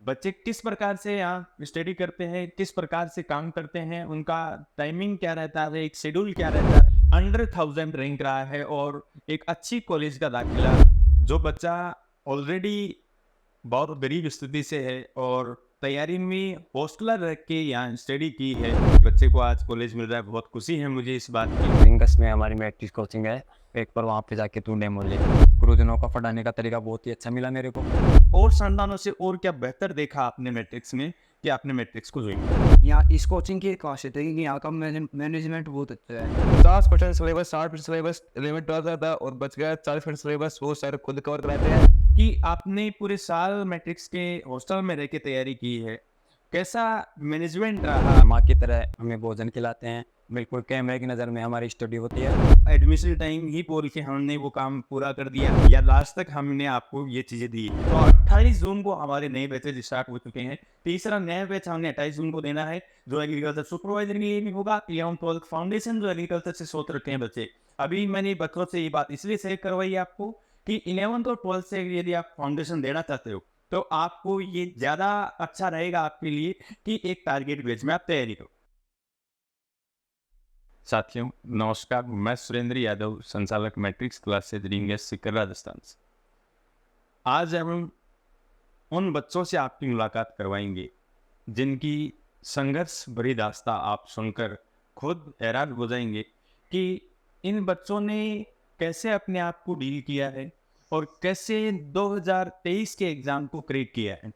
बच्चे किस प्रकार से यहाँ स्टडी करते हैं, किस प्रकार से काम करते हैं, उनका टाइमिंग क्या रहता है, एक शेड्यूल क्या रहता है। अंडर 1000 रैंक रहा है और एक अच्छी कॉलेज का दाखिला, जो बच्चा ऑलरेडी बहुत गरीब स्थिति से है और तैयारी में हॉस्टलर रह के यहाँ स्टडी की है, बच्चे को आज कॉलेज मिल रहा है। बहुत खुशी है मुझे इस बात की। रिंगस में हमारी मैट्रिक्स कोचिंग है। एक बार वहाँ पे जाके तू डेमो ले। गुरुजनों का पढ़ाने का तरीका बहुत ही अच्छा मिला मेरे को। और संतानों से और क्या बेहतर देखा आपने मैट्रिक्स में कि आपने मैट्रिक्स को ज्वाइन? यहाँ इस कोचिंग की एक खासियत है कि यहाँ का मैनेजमेंट बहुत अच्छा है। 50% सिलेबस 60% सिलेबस 11-12 था और बच गया 40% सिलेबस, वो सर खुद कवर कराते हैं। कि आपने पूरे साल मैट्रिक्स के हॉस्टल में रह के तैयारी की है, कैसा मैनेजमेंट रहा? माँ की तरह हमें भोजन खिलाते हैं, बिल्कुल कैमरे की नज़र में हमारी स्टडी होती है। एडमिशन टाइम ही बोल के हमने वो काम पूरा कर दिया या लास्ट तक हमने आपको ये चीजें दी? तो 28 जून को हमारे नए बैचेज स्टार्ट हो चुके हैं। तीसरा नया बैच हमने 28 जून को देना है, जो एग्रीकल्चर सुपरवाइजर के लिए भी होगा। 11th-12th फाउंडेशन जो एग्रीकल्चर से सोच रखे हैं बच्चे। अभी मैंने बच्चों से ये बात इसलिए शेयर करवाई आपको कि 11th और 12th से यदि आप फाउंडेशन देना चाहते हो तो आपको ये ज्यादा अच्छा रहेगा आपके लिए कि एक टारगेट बेस में आप तैयारी करो। साथियों नमस्कार, मैं सुरेंद्र यादव, संचालक matrix classes rings Sikar Rajasthan से। आज हम उन बच्चों से आपकी मुलाकात करवाएंगे जिनकी संघर्ष भरी दास्तां आप सुनकर खुद हैरान हो जाएंगे कि इन बच्चों ने कैसे अपने आप को डील किया है और कैसे 2023 के एग्ज़ाम को क्रैक किया है।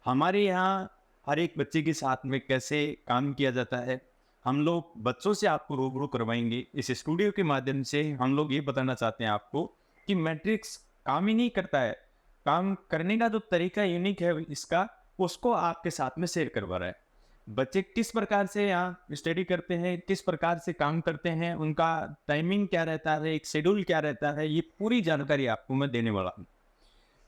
हमारे यहाँ हर एक बच्चे के साथ में कैसे काम किया जाता है, हम लोग बच्चों से आपको रूबरू करवाएंगे। इस स्टूडियो के माध्यम से हम लोग ये बताना चाहते हैं आपको कि मैट्रिक्स काम ही नहीं करता है, काम करने का जो तरीका यूनिक है इसका, उसको आपके साथ में शेयर करवा रहा है। बच्चे किस प्रकार से यहाँ स्टडी करते हैं, किस प्रकार से काम करते हैं, उनका टाइमिंग क्या रहता है, एक शेड्यूल क्या रहता है, ये पूरी जानकारी आपको मैं देने वाला हूँ।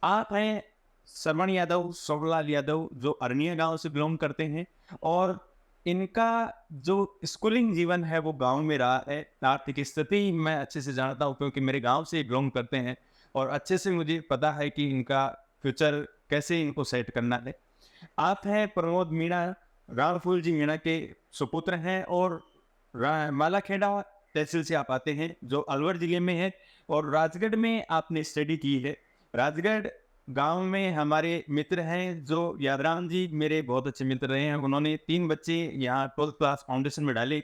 आप हैं श्रवण यादव, सोमलाल यादव, जो अरनिया गांव से बिलोंग करते हैं और इनका जो स्कूलिंग जीवन है वो गांव में रहा है। आर्थिक स्थिति मैं अच्छे से जानता हूँ क्योंकि मेरे गांव से बिलोंग करते हैं और अच्छे से मुझे पता है कि इनका फ्यूचर कैसे इनको सेट करना है। आप हैं प्रमोद मीणा, रामफूल जी मीणा के सुपुत्र हैं और मालाखेड़ा तहसील से आप आते हैं जो अलवर जिले में है और राजगढ़ में आपने स्टडी की है। राजगढ़ गांव में हमारे मित्र हैं जो यादराम जी मेरे बहुत अच्छे मित्र रहे हैं। उन्होंने 3 बच्चे यहाँ 12th क्लास फाउंडेशन में डाले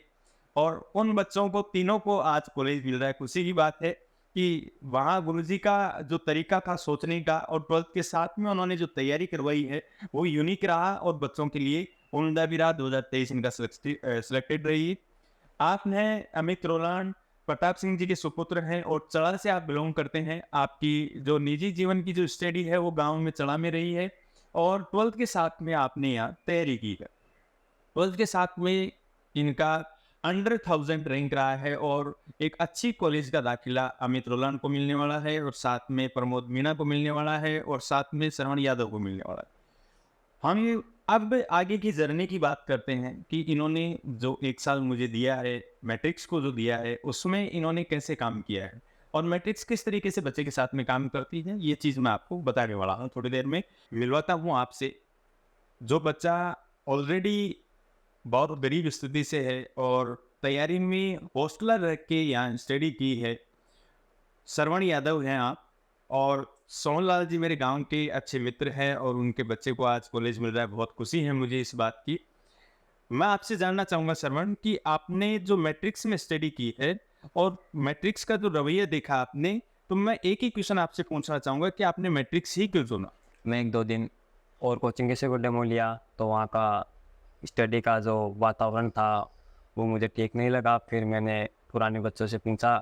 और उन बच्चों को तीनों को आज कॉलेज मिल रहा है। खुशी की बात है कि वहाँ गुरुजी का जो तरीका था सोचने का और 12th के साथ में उन्होंने जो तैयारी करवाई है वो यूनिक रहा और बच्चों के लिए उम्दा भी रहा। 2023 इनका सिलेक्टेड रही। आप हैं अमित रोलान, प्रताप सिंह जी के सुपुत्र हैं और चड़ा से आप बिलोंग करते हैं। आपकी जो निजी जीवन की जो स्टडी है वो गांव में चड़ा में रही है और 12th के साथ में आपने यहाँ तैयारी की है। 12th के साथ में इनका अंडर 1000 रैंक रहा है और एक अच्छी कॉलेज का दाखिला अमित रोलान को मिलने वाला है और साथ में प्रमोद मीणा को मिलने वाला है और साथ में श्रवण यादव को मिलने वाला है। हम अब आगे की जर्नी की बात करते हैं कि इन्होंने जो 1 साल मुझे दिया है, मैट्रिक्स को जो दिया है, उसमें इन्होंने कैसे काम किया है और मैट्रिक्स किस तरीके से बच्चे के साथ में काम करती है, ये चीज़ मैं आपको बताने वाला हूँ। थोड़ी देर में मिलवाता हूँ आपसे जो बच्चा ऑलरेडी बहुत गरीब स्थिति से है और तैयारी में हॉस्टलर रह के यहाँ स्टडी की है। श्रवण यादव हैं आप और सोनलाल जी मेरे गांव के अच्छे मित्र हैं और उनके बच्चे को आज कॉलेज मिल रहा है। बहुत खुशी है मुझे इस बात की। मैं आपसे जानना चाहूँगा श्रवण कि आपने जो मैट्रिक्स में स्टडी की है और मैट्रिक्स का जो रवैया देखा आपने, तो मैं एक ही क्वेश्चन आपसे पूछना चाहूँगा कि आपने मैट्रिक्स ही क्यों चुना? मैं 1-2 दिन और कोचिंग के से को डेमो लिया तो वहाँ का स्टडी का जो वातावरण था वो मुझे ठीक नहीं लगा। फिर मैंने पुराने बच्चों से पूछा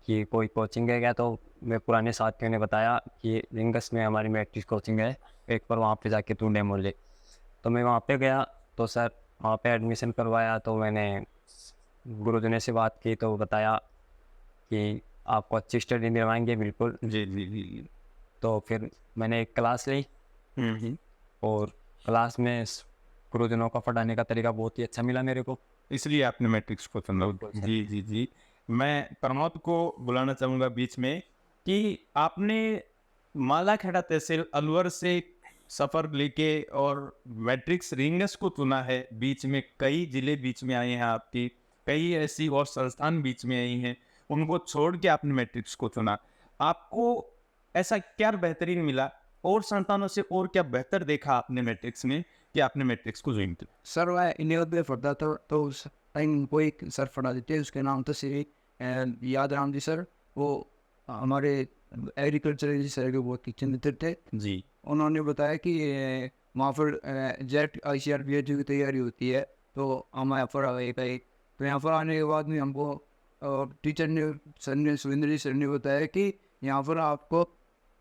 कि कोई कोचिंग है क्या, तो मैं पुराने साथियों ने बताया कि रिंगस में हमारी मैट्रिक्स कोचिंग है, एक बार वहाँ पे जाके तू डेमो ले। तो मैं वहाँ पे गया तो सर वहाँ पे एडमिशन करवाया तो मैंने गुरुजनों से बात की तो बताया कि आपको अच्छी स्टडी दिलवाएंगे बिल्कुल। जी जी जी। तो फिर मैंने एक क्लास ली और क्लास में गुरुजनों का पढ़ाने का तरीका बहुत ही अच्छा मिला मेरे को, इसलिए आपने मैट्रिक्स को चुना। जी जी जी। मैं प्रमोद को बुलाना चाहूँगा बीच में कि आपने मालाखेड़ा तहसील अलवर से सफ़र लेके और मैट्रिक्स रिंगस को चुना है। बीच में कई जिले बीच में आए हैं आपके, कई ऐसी और संस्थान बीच में आई हैं, उनको छोड़ के आपने मैट्रिक्स को चुना। आपको ऐसा क्या बेहतरीन मिला और संस्थानों से और क्या बेहतर देखा आपने मैट्रिक्स में कि आपने मैट्रिक्स को ज्वाइन किया? सर मैं इंडिया में पढ़ता था तो उस टाइम वो एक सर पढ़ाते थे, उसके नाम था श्री याद राम जी सर। वो हमारे एग्रीकल्चर सर के बहुत अच्छे मित्र थे। जी। उन्होंने बताया कि वहाँ पर जेट ICRPH की तैयारी होती है, तो हम यहाँ पर आए गए। तो यहाँ पर आने के बाद में हमको टीचर ने सर ने सुरेंद्र जी सर ने बताया कि यहाँ पर आपको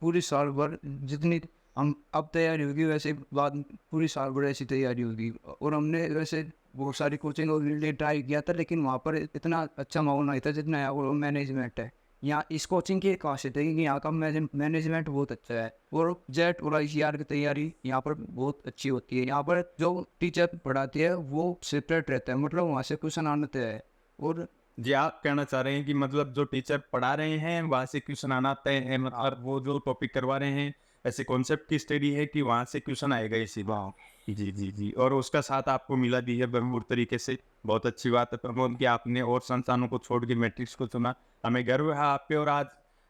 पूरी साल भर जितनी हम अब तैयारी होगी वैसे बाद पूरी साल भर ऐसी तैयारी होगी। और हमने वैसे बहुत सारी कोचिंग और लिए ट्राई किया था, लेकिन वहाँ पर इतना अच्छा माहौल नहीं था जितना यहाँ पर मैनेजमेंट है। यहाँ इस कोचिंग की एक खासियत है कि यहाँ का मैनेजमेंट बहुत अच्छा है और जेट और ICR की तैयारी यहाँ पर बहुत अच्छी होती है। यहाँ पर जो टीचर पढ़ाते हैं वो सेपरेट रहता है, मतलब वहाँ से क्वेश्चन आते हैं। और जी, आप कहना चाह रहे हैं कि मतलब जो टीचर पढ़ा रहे हैं वहाँ से क्वेश्चन आना तय है, मतलब वो जो टॉपिक करवा रहे हैं ऐसे कॉन्सेप्ट की स्टडी है कि वहाँ से क्वेश्चन आएगा इसी बात। जी जी जी, और उसका साथ आपको मिला भी है भरपूर तरीके से। बहुत अच्छी बात है प्रमोद कि आपने और संस्थानों को छोड़ के मैट्रिक्स को चुना। हमें गर्व है आप पे, और आज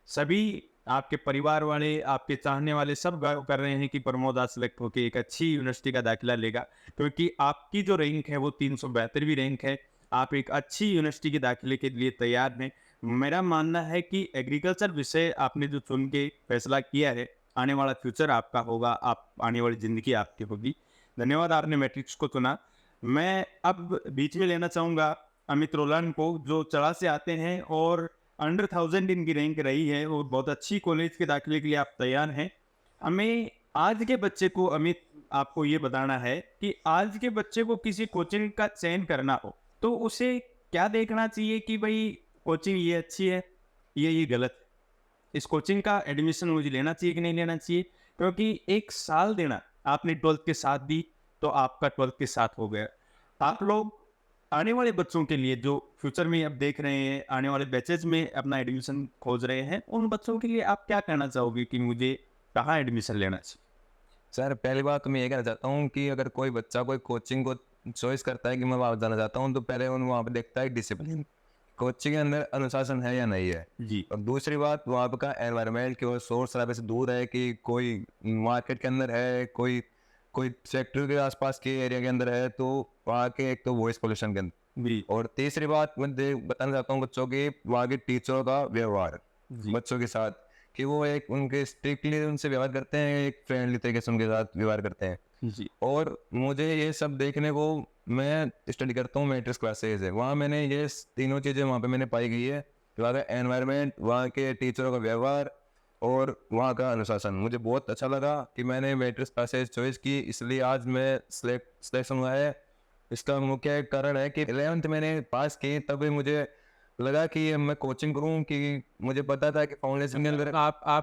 सभी आपके परिवार वाले, आपके चाहने वाले सब गर्व कर रहे हैं कि प्रमोद आज सेलेक्ट होकर एक अच्छी यूनिवर्सिटी का दाखिला लेगा, क्योंकि आपकी जो रैंक है वो 372वीं रैंक है। आप एक अच्छी यूनिवर्सिटी के दाखिले के लिए तैयार हैं। मेरा मानना है कि एग्रीकल्चर विषय आपने जो चुन के फैसला किया है, आने वाला फ्यूचर आपका होगा, आप आने वाली ज़िंदगी आपकी होगी। धन्यवाद, आपने मैट्रिक्स को चुना। मैं अब बीच में लेना चाहूँगा अमित रोलान को, जो चढ़ा से आते हैं और अंडर 1000 इनकी रैंक रही है और बहुत अच्छी कॉलेज के दाखिले के लिए आप तैयार हैं। हमें आज के बच्चे को, अमित, आपको ये बताना है कि आज के बच्चे को किसी कोचिंग का चयन करना हो तो उसे क्या देखना चाहिए कि भाई कोचिंग ये अच्छी है, ये गलत है, इस कोचिंग का एडमिशन मुझे लेना चाहिए कि नहीं लेना चाहिए? क्योंकि एक साल देना, आपने 12th के साथ दी तो आपका 12th के साथ हो गया। आप लोग आने वाले बच्चों के लिए जो फ्यूचर में अब देख रहे हैं, आने वाले बैचेज में अपना एडमिशन खोज रहे हैं, उन बच्चों के लिए आप क्या कहना चाहोगे कि मुझे कहाँ एडमिशन लेना चाहिए? सर पहली बात तो मैं ये कहना चाहता हूँ कि अगर कोई बच्चा कोई कोचिंग को चॉइस करता है कि मैं वहाँ जाना चाहता हूँ, तो पहले उन वहाँ पे देखता है डिसिप्लिन, कोचिंग के अंदर अनुशासन है या नहीं है। जी। और दूसरी बात वहाँ पे का एनवायरनमेंट की, सोर्स शराबे से दूर है कि कोई मार्केट के अंदर है, कोई फैक्ट्री के आसपास के एरिया के अंदर है, तो वहाँ के एक तो वॉइस पोल्यूशन के अंदर। जी। और तीसरी बात मैं बताना चाहता हूँ बच्चों की, वहाँ के टीचरों का व्यवहार बच्चों के साथ, कि वो एक उनके स्ट्रिक्टली उनसे व्यवहार करते हैं, एक फ्रेंडली तरीके से उनके साथ व्यवहार करते हैं। जी। और मुझे ये सब देखने को, मैं स्टडी करता हूँ मैट्रिक्स क्लासेज है, वहाँ मैंने ये तीनों चीज़ें वहाँ पे मैंने पाई गई है। वहाँ का एनवायरनमेंट, वहाँ के टीचरों का व्यवहार और वहाँ का अनुशासन मुझे बहुत अच्छा लगा कि मैंने मैट्रिक्स क्लासेज चॉइस की, इसलिए आज मैं सिलेक्शन हुआ है। इसका मुख्य कारण है कि 11th मैंने पास की, तब मुझे लगा कि मैं कोचिंग करूं, कि मुझे पता था कि फाउंडेशन के अंदर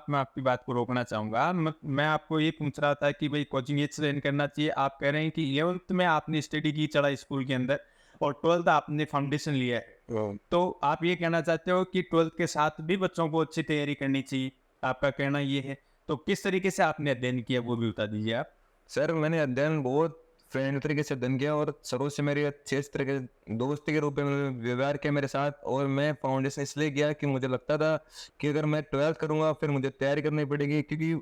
मैं आपकी बात को रोकना चाहूंगा। मैं आपको ये पूछ रहा था कि भाई कोचिंग ये चयन करना चाहिए। आप कह रहे हैं कि 11th में आपने स्टडी की चढ़ा स्कूल के अंदर और 12th आपने फाउंडेशन लिया है, तो आप ये कहना चाहते हो कि 12th के साथ भी बच्चों को अच्छी तैयारी करनी चाहिए, आपका कहना ये है? तो किस तरीके से आपने अध्ययन किया वो भी बता दीजिए आप। सर मैंने अध्ययन बहुत फ्रेंड तरीके से अध्ययन किया और सरों से मेरी अच्छे तरीके दोस्ती के रूप में व्यवहार किया मेरे साथ। और मैं फाउंडेशन इसलिए किया कि मुझे लगता था कि अगर मैं 12th करूँगा फिर मुझे तैयारी करनी पड़ेगी, क्योंकि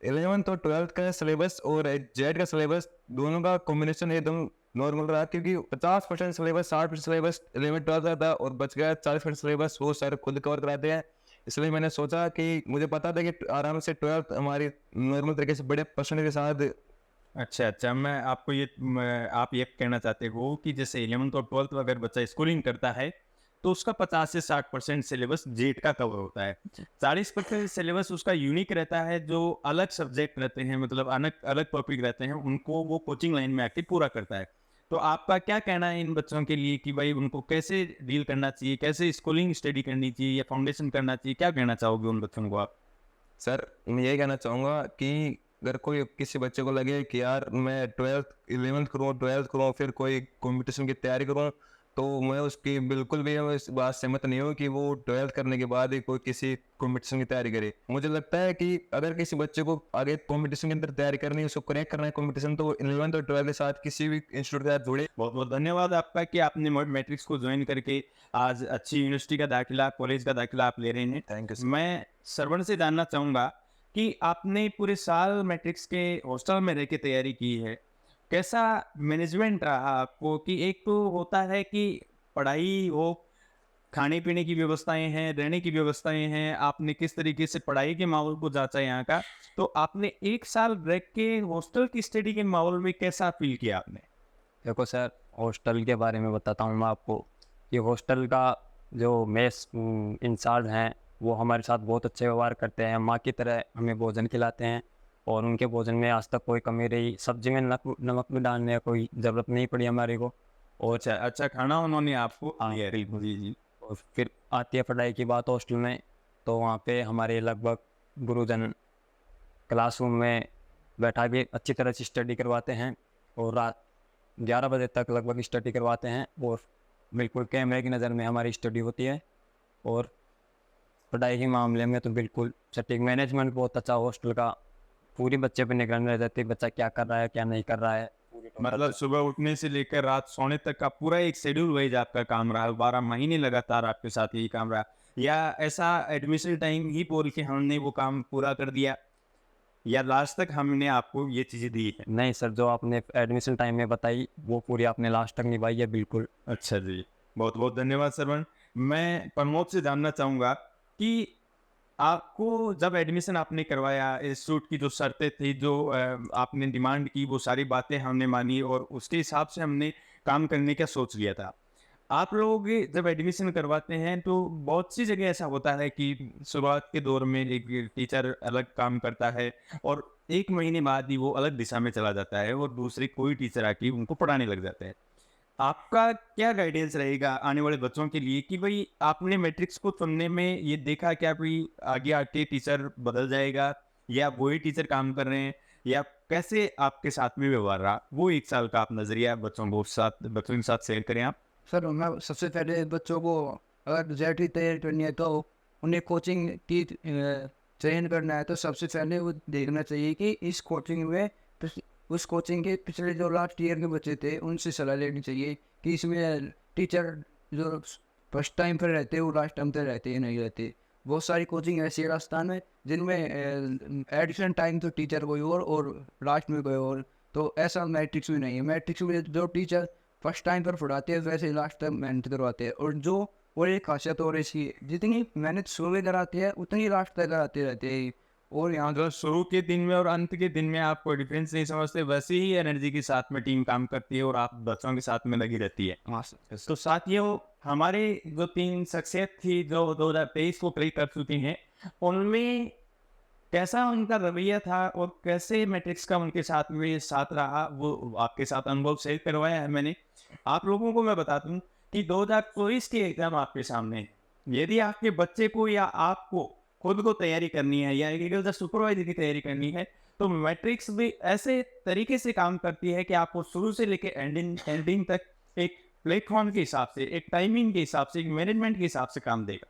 11th और 12th का सिलेबस और जेड का सिलेबस दोनों का कॉम्बिनेशन एकदम नॉर्मल रहा, क्योंकि 50% सिलेबस 60% सिलेबस 11th 12th का था और बच गया 40% सिलेबस वो सर खुद कवर कराते हैं। इसलिए मैंने सोचा कि मुझे पता था कि आराम से 12th हमारी नॉर्मल तरीके से बड़े परसेंटेज के साथ। अच्छा, मैं आपको आप ये कहना चाहते हो कि जैसे 11th और 12th अगर बच्चा स्कूलिंग करता है तो उसका 50 से 60% सिलेबस जेट का कवर होता है, 40% सिलेबस उसका यूनिक रहता है, जो अलग सब्जेक्ट रहते हैं, मतलब अलग टॉपिक रहते हैं, उनको वो कोचिंग लाइन में आके पूरा करता है। तो आपका क्या कहना है इन बच्चों के लिए कि भाई उनको कैसे डील करना चाहिए, कैसे स्कूलिंग स्टडी करनी चाहिए या फाउंडेशन करना चाहिए? क्या कहना चाहोगे उन बच्चों को आप? सर मैं ये कहना चाहूँगा कि अगर कोई किसी बच्चे को लगे कि यार मैं 11th करूँ फिर कोई कंपटीशन की तैयारी करूँ, तो मैं उसकी बिल्कुल भी मैं इस बात सहमत नहीं हूँ कि वो 12th करने के बाद ही कोई किसी कंपटीशन की तैयारी करे। मुझे लगता है कि अगर किसी बच्चे को आगे कंपटीशन के अंदर तैयारी करनी है, उसको क्रैक करना है कंपटीशन, तो 11th और 12th के साथ किसी भी इंस्टीट्यूट के साथ जुड़े। बहुत बहुत धन्यवाद आपका कि आपने मैट्रिक्स को ज्वाइन करके आज अच्छी यूनिवर्सिटी का दाखिला, कॉलेज का दाखिला आप ले रहे हैं। Thank you. मैं श्रवण से जानना चाहूँगा कि आपने पूरे साल मैट्रिक्स के हॉस्टल में रह के तैयारी की है, कैसा मैनेजमेंट रहा आपको? कि एक तो होता है कि पढ़ाई हो, खाने पीने की व्यवस्थाएं हैं, रहने की व्यवस्थाएं हैं, आपने किस तरीके से पढ़ाई के माहौल को जांचा यहाँ का, तो आपने एक साल रह के हॉस्टल की स्टडी के माहौल में कैसा फील किया आपने? देखो सर, हॉस्टल के बारे में बताता हूँ मैं आपको कि हॉस्टल का जो मेस इंचार्ज हैं वो हमारे साथ बहुत अच्छे व्यवहार करते हैं, माँ की तरह हमें भोजन खिलाते हैं और उनके भोजन में आज तक कोई कमी रही, सब्जी में नमक भी डालने की कोई ज़रूरत नहीं पड़ी हमारे को। और अच्छा अच्छा खाना उन्होंने आपको हाँ, दिया है। बिल्कुल। जी जी। और फिर आती है पढ़ाई की बात हॉस्टल में, तो वहाँ पे हमारे लगभग गुरुजन क्लासरूम में बैठा के अच्छी तरह से स्टडी करवाते हैं और रात 11 बजे तक लगभग स्टडी करवाते हैं और बिल्कुल कैमरे की नज़र में हमारी स्टडी होती है। और पढ़ाई के मामले में तो बिल्कुल सटीक मैनेजमेंट बहुत अच्छा हॉस्टल का, पूरी बच्चे पर निगरानी रहती है, बच्चा क्या कर रहा है क्या नहीं कर रहा है। मतलब सुबह उठने से लेकर रात सोने तक का पूरा एक शेड्यूल वाइज आपका काम रहा, 12 महीने लगातार आपके साथ यही काम रहा, या ऐसा एडमिशन टाइम ही बोल के हमने वो काम पूरा कर दिया, या लास्ट तक हमने आपको ये चीज़ें दी है? नहीं सर, जो आपने एडमिशन टाइम में बताई वो पूरी आपने लास्ट तक निभाई है बिल्कुल। अच्छा जी, बहुत बहुत धन्यवाद श्रवण। मैं प्रमोद से जानना चाहूँगा कि आपको जब एडमिशन आपने करवाया, इंस्टीट्यूट की जो शर्तें थी, जो आपने डिमांड की, वो सारी बातें हमने मानी और उसके हिसाब से हमने काम करने का सोच लिया था। आप लोग जब एडमिशन करवाते हैं तो बहुत सी जगह ऐसा होता है कि शुरुआत के दौर में एक टीचर अलग काम करता है और 1 महीने बाद ही वो अलग दिशा में चला जाता है और दूसरे कोई टीचर आके उनको पढ़ाने लग जाते हैं। आपका क्या गाइडेंस रहेगा आने वाले बच्चों के लिए कि भाई आपने मैट्रिक्स को चुनने में ये देखा क्या कोई आगे आके टीचर बदल जाएगा या वही टीचर काम कर रहे हैं, या कैसे आपके साथ में व्यवहार रहा? वो 1 साल का आप नजरिया बच्चों के साथ शेयर करें आप। सर मैं सबसे पहले बच्चों को अगर जेट की तैयारी करनी है तो उन्हें कोचिंग की चयन करना है, तो सबसे पहले वो देखना चाहिए कि इस कोचिंग में उस कोचिंग के पिछले जो लास्ट ईयर के बच्चे थे उनसे सलाह लेनी चाहिए कि इसमें टीचर जो फर्स्ट टाइम पर रहते हैं वो लास्ट टाइम पर रहते हैं नहीं रहते। बहुत सारी कोचिंग ऐसी है राजस्थान में जिनमें एडिशन टाइम तो टीचर कोई और लास्ट में कोई और, तो ऐसा मैट्रिक्स में नहीं है। मैट्रिक्स में जो टीचर फर्स्ट टाइम पर पढ़ाते हैं वैसे लास्ट टाइम मेहनत करवाते हैं, और एक खासियत और ऐसी है जितनी मेहनत शुरू में कराते हैं उतनी लास्ट तक कराते रहते हैं। और यहाँ जो शुरू के दिन में और अंत के दिन में आप कोई डिफरेंस नहीं समझते, वैसे ही एनर्जी के साथ में टीम काम करती है और आप बच्चों के साथ में लगी रहती है। तो साथियों, हमारे जो 3 शख्सियत थी जो 2023 को प्ले कर चुकी हैं, उनमें कैसा उनका रवैया था और कैसे मैट्रिक्स का उनके साथ में साथ रहा, वो आपके साथ अनुभव शेयर करवाया है मैंने। आप लोगों को मैं बता दूं कि 2024 की एग्जाम आपके सामने है। यदि आपके बच्चे को या आपको खुद को तैयारी करनी है या एग्रीकल्चर सुपरवाइजर की तैयारी करनी है, तो मैट्रिक्स भी ऐसे तरीके से काम करती है कि आपको शुरू से लेकर एंडिंग तक एक प्लेटफॉर्म के हिसाब से, एक टाइमिंग के हिसाब से, एक मैनेजमेंट के हिसाब से काम देगा।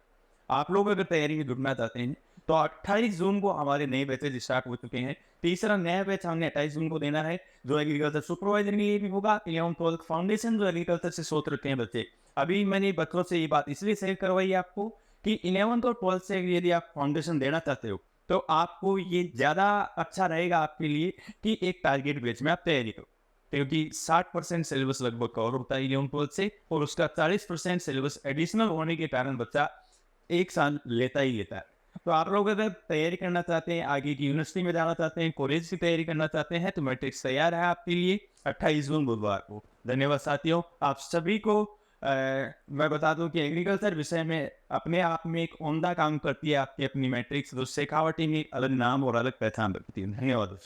आप लोग अगर तैयारी में जुड़ना चाहते हैं तो 28 जून को हमारे नए बैचेज स्टार्ट हो चुके हैं। तीसरा नया बैच हमने 28 जून को देना है, जो एग्रीकल्चर सुपरवाइजर के लिए भी होगा। 11th-12th फाउंडेशन जो एग्रीकल्चर से सोच रखे हैं बच्चे, अभी मैंने बच्चों से ये बात इसलिए शेयर करवाई आपको कि 11th और 12th से यदि आप फाउंडेशन देना चाहते हो तो आपको ये ज़्यादा अच्छा रहेगा आपके लिए कि एक टारगेट बैच में आप तैयारी करो, क्योंकि 60% सिलेबस लगभग कवर होता है 11th-12th से, और उसका 40% सिलेबस एडिशनल होने के कारण बच्चा 1 साल लेता ही लेता है। तो आप लोग अगर तैयारी करना चाहते हैं, आगे की यूनिवर्सिटी में जाना चाहते हैं, कॉलेज की तैयारी करना चाहते हैं, तो मैट्रिक्स तैयार है आपके लिए 28 जून बुधवार को। धन्यवाद साथियों, आप सभी को मैं बता दूं कि एग्रीकल्चर विषय में अपने आप में एक उम्दा काम करती है आपकी अपनी मैट्रिक्स, जो शेखावटी में अलग नाम और अलग पहचान रखती है। धन्यवाद।